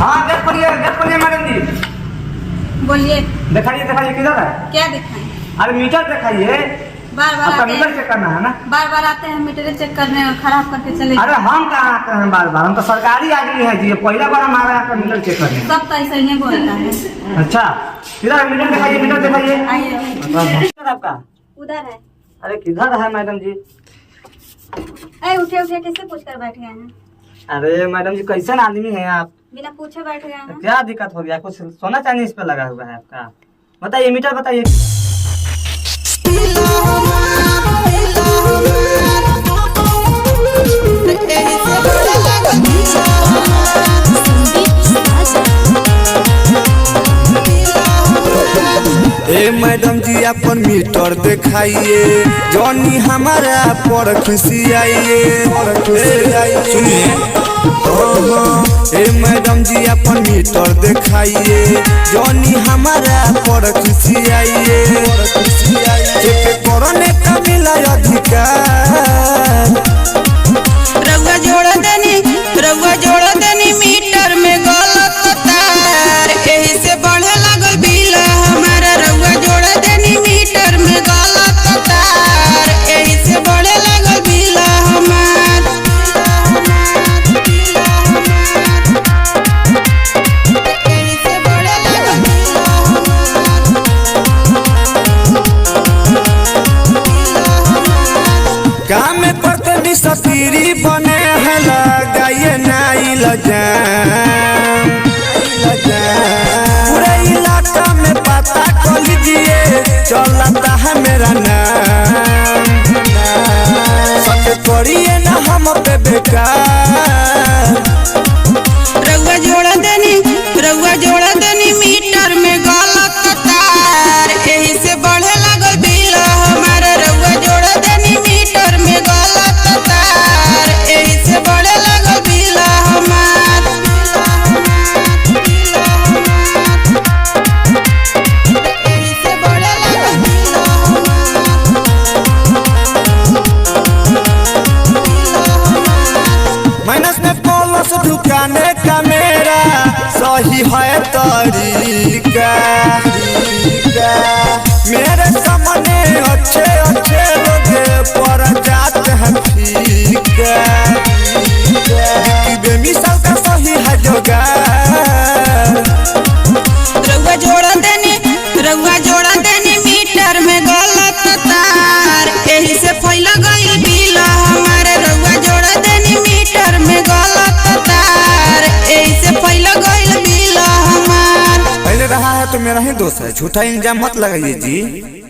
हाँ गेट खोलिए मैडम जी। बोलिए। दिखाइए किधर है? क्या दिखाएं? अरे मीटर दिखाइए। बार आपका आते मीटर हैं, चेक करना है ना? बार आते हैं मीटर चेक करने और खराब करके चले। अरे हम कहाँ आते हैं बार, हम तो सरकारी आदमी है जी। पहला बार हमारा यहाँ का मीटर चेक करने। सब तो ऐसा ही बोलता है। अच्छा किधर मीटर दिखाइए, मीटर दिखाइए। आइए आपका उधर है। अरे किधर है मैडम जी? उठे कैसे पूछ कर बैठ गए हैं? अरे मैडम जी कैसे आदमी है आप? बिना पूछे बैठ गए हैं। क्या दिक्कत हो गया? कुछ सोना चांदी इस पे लगा हुआ है आपका? बताइए मीटर बताइए। ए मैडम जी अपन मीटर दिखाइए, जॉनी हमारा पर खुशियाइए। सुनिए ए मैडम जी अपन मीटर दिखाइए, जॉनी हमारा पर खुशियाइए। चेक करने का मिला अधिकार। रउआ जोड़ देनी मीटर में गलत तार, एही से बढ़े लागल बिल हमारा। रउआ जोड़ देनी मीटर में गलत तार, एही से बढ़े लागल बिल हमार। एही से बढ़े लागल बिल काम करते भी सतीरी बने है, लगाइए नाई लजान। पूरे इलाका में पता कर लीजिए, चलता है मेरा नाम। सच करिए ना हम पे बेकार। रउआ जोड़ देनी मीटर में गलत तार, एही से बढ़े लागल बिल हमारा। रउआ जोड़ देनी मीटर में गलत तार, एही से बढ़े लागल बिल हमार। एही से बढ़े लागल बिल माइनस में प्लस दुकाने का मेरा सही है तरीका। मेरे सामने अच्छे लोग पर जाते हैं फीका। बेमिसाल का सही है जोगार। रउआ जोड़ देनी मीटर में गलत तार, एही से फैल गइल बिल हमारे। रउआ जोड़ देनी मीटर में गलत तार, एही से फैल गइल बिल हमार। पहले रहा है तो मेरा ही दोस्त है, झूठा इल्जाम मत लगाइए जी।